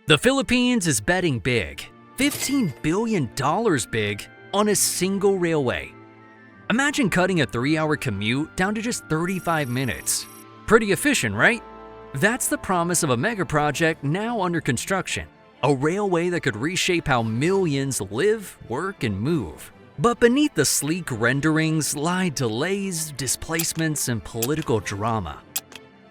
The Philippines is betting big, $15 billion big, on a single railway. Imagine cutting a 3-hour commute down to just 35 minutes. Pretty efficient, right? That's the promise of a megaproject now under construction, a railway that could reshape how millions live, work, and move. But beneath the sleek renderings lie delays, displacements, and political drama.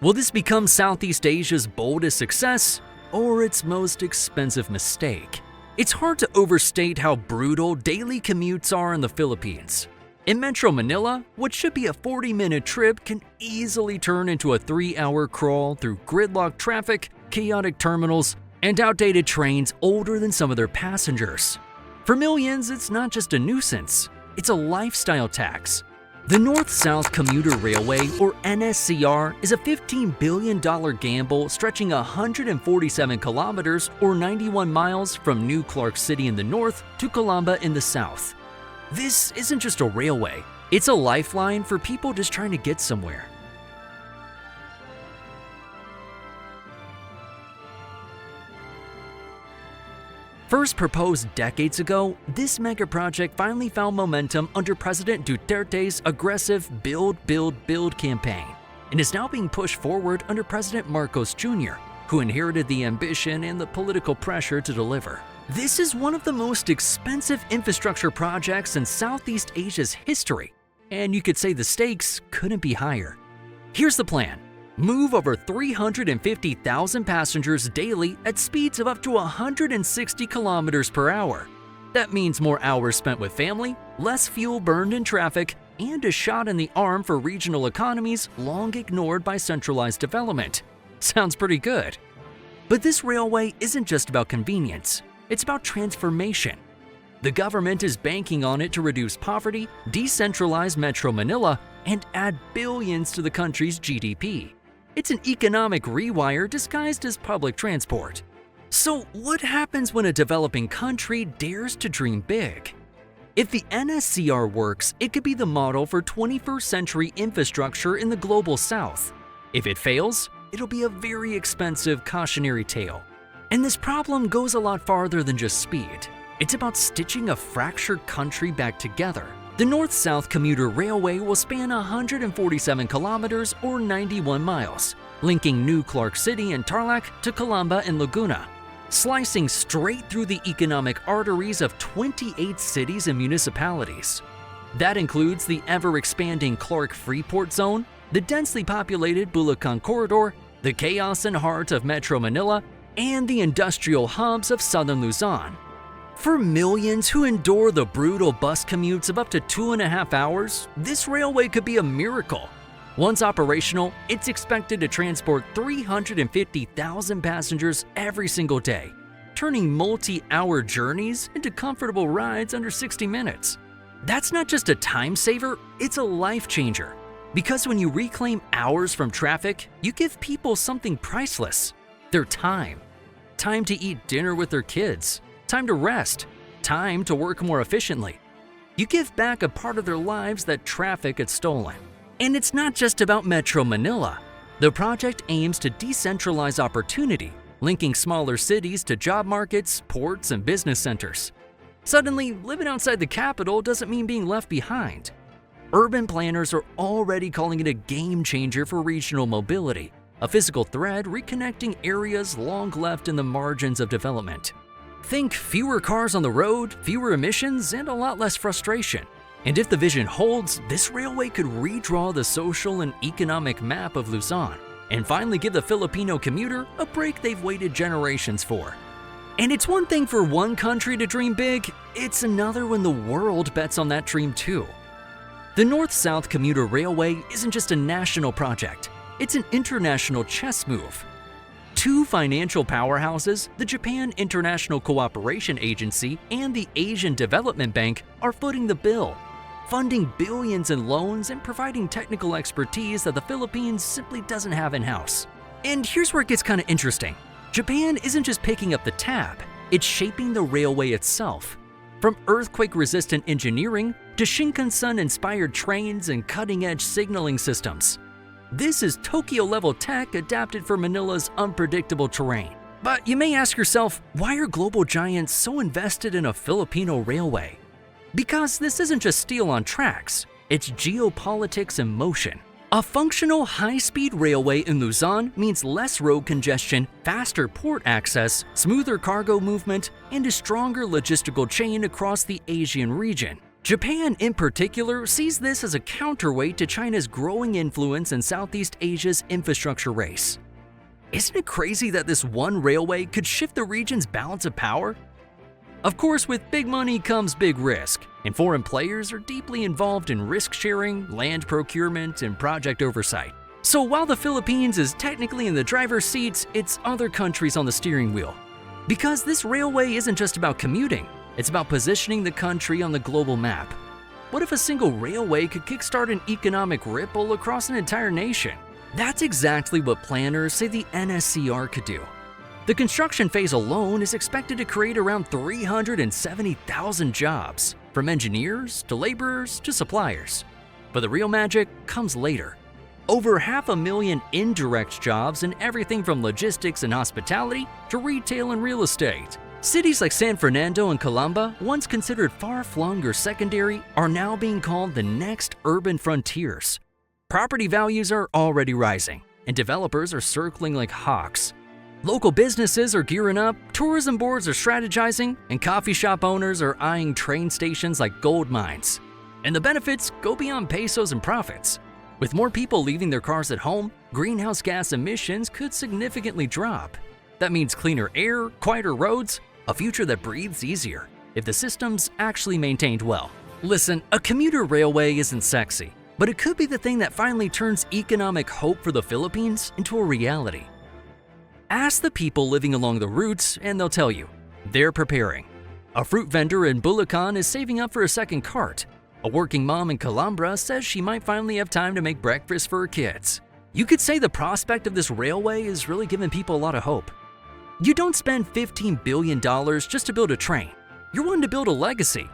Will this become Southeast Asia's boldest success, or its most expensive mistake? It's hard to overstate how brutal daily commutes are in the Philippines. In Metro Manila, what should be a 40-minute trip can easily turn into a 3-hour crawl through gridlock traffic, chaotic terminals, and outdated trains older than some of their passengers. For millions, it's not just a nuisance, it's a lifestyle tax. The North-South Commuter Railway, or NSCR, is a $15 billion gamble stretching 147 kilometers or 91 miles from New Clark City in the north to Calamba in the south. This isn't just a railway, it's a lifeline for people just trying to get somewhere. First proposed decades ago, this megaproject finally found momentum under President Duterte's aggressive build campaign, and is now being pushed forward under President Marcos Jr., who inherited the ambition and the political pressure to deliver. This is one of the most expensive infrastructure projects in Southeast Asia's history, and you could say the stakes couldn't be higher. Here's the plan. Move over 350,000 passengers daily at speeds of up to 160 kilometers per hour. That means more hours spent with family, less fuel burned in traffic, and a shot in the arm for regional economies long ignored by centralized development. Sounds pretty good. But this railway isn't just about convenience, it's about transformation. The government is banking on it to reduce poverty, decentralize Metro Manila, and add billions to the country's GDP. It's an economic rewire disguised as public transport. So what happens when a developing country dares to dream big? If the NSCR works, it could be the model for 21st century infrastructure in the global south. If it fails, it'll be a very expensive cautionary tale. And this problem goes a lot farther than just speed. It's about stitching a fractured country back together. The North-South Commuter Railway will span 147 kilometers or 91 miles, linking New Clark City and Tarlac to Calamba and Laguna, slicing straight through the economic arteries of 28 cities and municipalities. That includes the ever-expanding Clark-Freeport Zone, the densely populated Bulacan Corridor, the chaos and heart of Metro Manila, and the industrial hubs of southern Luzon. For millions who endure the brutal bus commutes of up to 2.5 hours, this railway could be a miracle. Once operational, it's expected to transport 350,000 passengers every single day, turning multi-hour journeys into comfortable rides under 60 minutes. That's not just a time saver, it's a life changer. Because when you reclaim hours from traffic, you give people something priceless: their time. Time to eat dinner with their kids. Time to rest, time to work more efficiently. You give back a part of their lives that traffic had stolen. And it's not just about Metro Manila. The project aims to decentralize opportunity, linking smaller cities to job markets, ports, and business centers. Suddenly, living outside the capital doesn't mean being left behind. Urban planners are already calling it a game changer for regional mobility, a physical thread reconnecting areas long left in the margins of development. Think fewer cars on the road, fewer emissions, and a lot less frustration. And if the vision holds, this railway could redraw the social and economic map of Luzon and finally give the Filipino commuter a break they've waited generations for. And it's one thing for one country to dream big, it's another when the world bets on that dream too. The North-South Commuter Railway isn't just a national project, it's an international chess move. Two financial powerhouses, the Japan International Cooperation Agency and the Asian Development Bank, are footing the bill, funding billions in loans and providing technical expertise that the Philippines simply doesn't have in-house. And here's where it gets kind of interesting. Japan isn't just picking up the tab, it's shaping the railway itself. From earthquake-resistant engineering to Shinkansen-inspired trains and cutting-edge signaling systems. This is Tokyo-level tech adapted for Manila's unpredictable terrain. But you may ask yourself, why are global giants so invested in a Filipino railway? Because this isn't just steel on tracks, it's geopolitics in motion. A functional high-speed railway in Luzon means less road congestion, faster port access, smoother cargo movement, and a stronger logistical chain across the Asian region. Japan, in particular, sees this as a counterweight to China's growing influence in Southeast Asia's infrastructure race. Isn't it crazy that this one railway could shift the region's balance of power? Of course, with big money comes big risk, and foreign players are deeply involved in risk sharing, land procurement, and project oversight. So while the Philippines is technically in the driver's seat, it's other countries on the steering wheel. Because this railway isn't just about commuting, it's about positioning the country on the global map. What if a single railway could kickstart an economic ripple across an entire nation? That's exactly what planners say the NSCR could do. The construction phase alone is expected to create around 370,000 jobs, from engineers to laborers to suppliers. But the real magic comes later. Over 500,000 indirect jobs in everything from logistics and hospitality to retail and real estate. Cities like San Fernando and Calamba, once considered far-flung or secondary, are now being called the next urban frontiers. Property values are already rising, and developers are circling like hawks. Local businesses are gearing up, tourism boards are strategizing, and coffee shop owners are eyeing train stations like gold mines. And the benefits go beyond pesos and profits. With more people leaving their cars at home, greenhouse gas emissions could significantly drop. That means cleaner air, quieter roads, a future that breathes easier, if the system's actually maintained well. Listen, a commuter railway isn't sexy, but it could be the thing that finally turns economic hope for the Philippines into a reality. Ask the people living along the routes and they'll tell you, they're preparing. A fruit vendor in Bulacan is saving up for a second cart. A working mom in Calambra says she might finally have time to make breakfast for her kids. You could say the prospect of this railway is really giving people a lot of hope. You don't spend $15 billion just to build a train. You're wanting to build a legacy.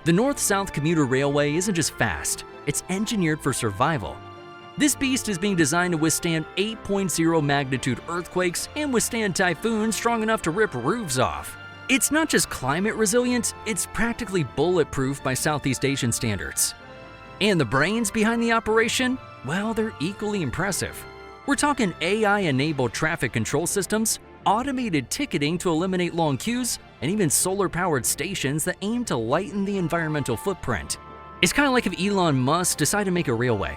The North-South Commuter Railway isn't just fast, it's engineered for survival. This beast is being designed to withstand 8.0 magnitude earthquakes and withstand typhoons strong enough to rip roofs off. It's not just climate resilient, it's practically bulletproof by Southeast Asian standards. And the brains behind the operation? Well, they're equally impressive. We're talking AI-enabled traffic control systems, automated ticketing to eliminate long queues, and even solar-powered stations that aim to lighten the environmental footprint. It's kind of like if Elon Musk decided to make a railway.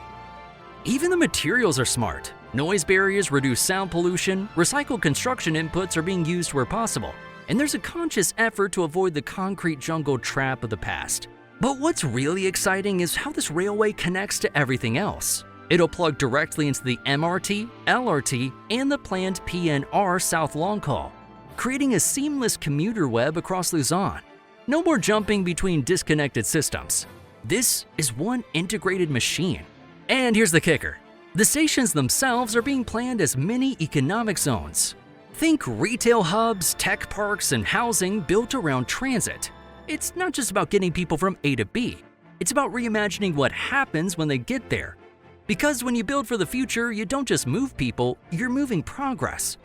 Even the materials are smart. Noise barriers reduce sound pollution, recycled construction inputs are being used where possible, and there's a conscious effort to avoid the concrete jungle trap of the past. But what's really exciting is how this railway connects to everything else. It'll plug directly into the MRT, LRT, and the planned PNR South Long Haul, creating a seamless commuter web across Luzon. No more jumping between disconnected systems. This is one integrated machine. And here's the kicker. The stations themselves are being planned as mini economic zones. Think retail hubs, tech parks, and housing built around transit. It's not just about getting people from A to B. It's about reimagining what happens when they get there. Because when you build for the future, you don't just move people, you're moving progress.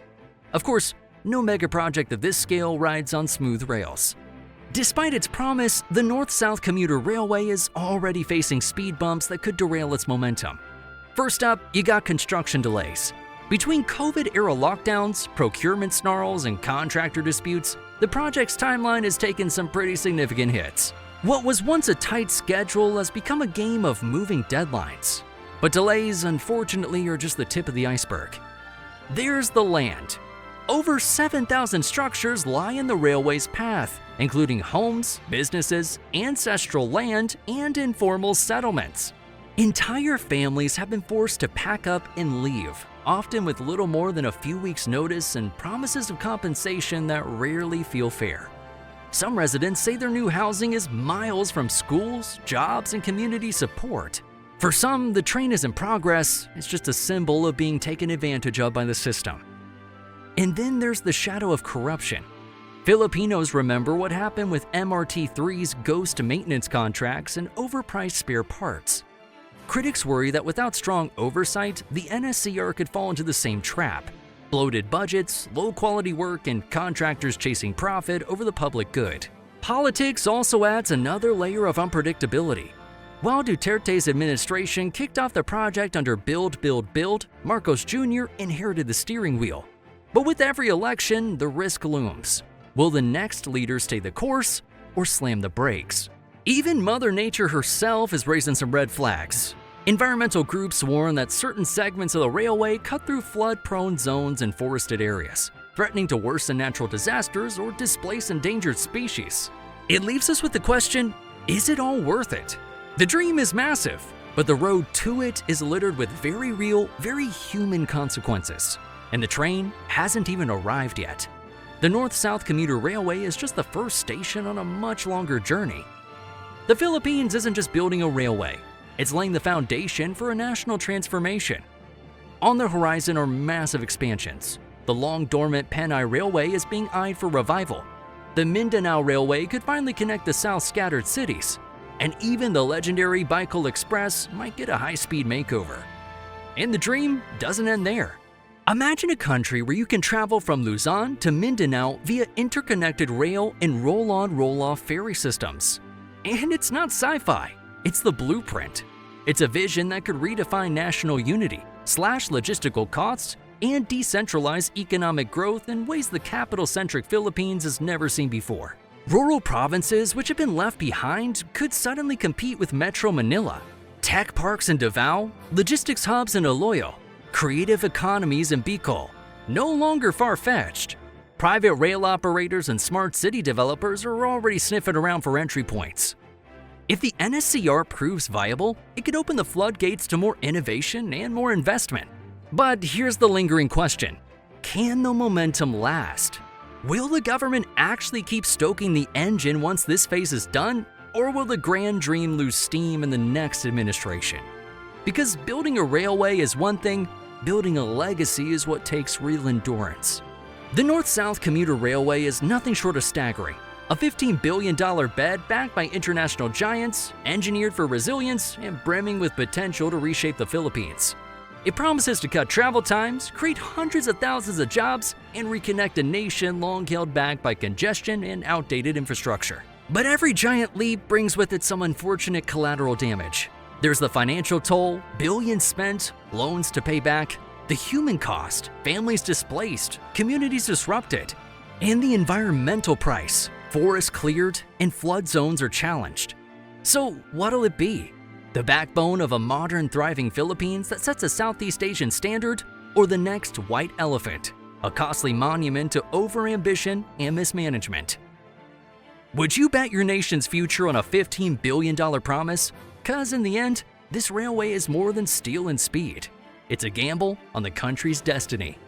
Of course, no megaproject of this scale rides on smooth rails. Despite its promise, the North-South Commuter Railway is already facing speed bumps that could derail its momentum. First up, you got construction delays. Between COVID-era lockdowns, procurement snarls, and contractor disputes, the project's timeline has taken some pretty significant hits. What was once a tight schedule has become a game of moving deadlines. But delays, unfortunately, are just the tip of the iceberg. There's the land. Over 7,000 structures lie in the railway's path, including homes, businesses, ancestral land, and informal settlements. Entire families have been forced to pack up and leave, often with little more than a few weeks' notice and promises of compensation that rarely feel fair. Some residents say their new housing is miles from schools, jobs, and community support. For some, the train isn't progress, it's just a symbol of being taken advantage of by the system. And then there's the shadow of corruption. Filipinos remember what happened with MRT3's ghost maintenance contracts and overpriced spare parts. Critics worry that without strong oversight, the NSCR could fall into the same trap. Bloated budgets, low-quality work, and contractors chasing profit over the public good. Politics also adds another layer of unpredictability. While Duterte's administration kicked off the project under Build, Build, Build, Marcos Jr. inherited the steering wheel. But with every election, the risk looms. Will the next leader stay the course or slam the brakes? Even Mother Nature herself is raising some red flags. Environmental groups warn that certain segments of the railway cut through flood-prone zones and forested areas, threatening to worsen natural disasters or displace endangered species. It leaves us with the question, is it all worth it? The dream is massive, but the road to it is littered with very real, very human consequences. And the train hasn't even arrived yet. The North-South Commuter Railway is just the first station on a much longer journey. The Philippines isn't just building a railway, it's laying the foundation for a national transformation. On the horizon are massive expansions. The long-dormant Panay Railway is being eyed for revival. The Mindanao Railway could finally connect the South's scattered cities. And even the legendary Bicol Express might get a high-speed makeover. And the dream doesn't end there. Imagine a country where you can travel from Luzon to Mindanao via interconnected rail and roll-on, roll-off ferry systems. And it's not sci-fi, it's the blueprint. It's a vision that could redefine national unity, slash logistical costs, and decentralize economic growth in ways the capital-centric Philippines has never seen before. Rural provinces which have been left behind could suddenly compete with Metro Manila. Tech parks in Davao, logistics hubs in Iloilo, creative economies in Bicol. No longer far-fetched. Private rail operators and smart city developers are already sniffing around for entry points. If the NSCR proves viable, it could open the floodgates to more innovation and more investment. But here's the lingering question. Can the momentum last? Will the government actually keep stoking the engine once this phase is done, or will the grand dream lose steam in the next administration? Because building a railway is one thing, building a legacy is what takes real endurance. The North-South Commuter Railway is nothing short of staggering. A $15 billion bed backed by international giants, engineered for resilience, and brimming with potential to reshape the Philippines. It promises to cut travel times, create hundreds of thousands of jobs, and reconnect a nation long held back by congestion and outdated infrastructure. But every giant leap brings with it some unfortunate collateral damage. There's the financial toll, billions spent, loans to pay back, the human cost, families displaced, communities disrupted, and the environmental price. Forests cleared and flood zones are challenged. So what'll it be? The backbone of a modern, thriving Philippines that sets a Southeast Asian standard, or the next white elephant, a costly monument to overambition and mismanagement? Would you bet your nation's future on a $15 billion promise? 'Cause in the end, this railway is more than steel and speed. It's a gamble on the country's destiny.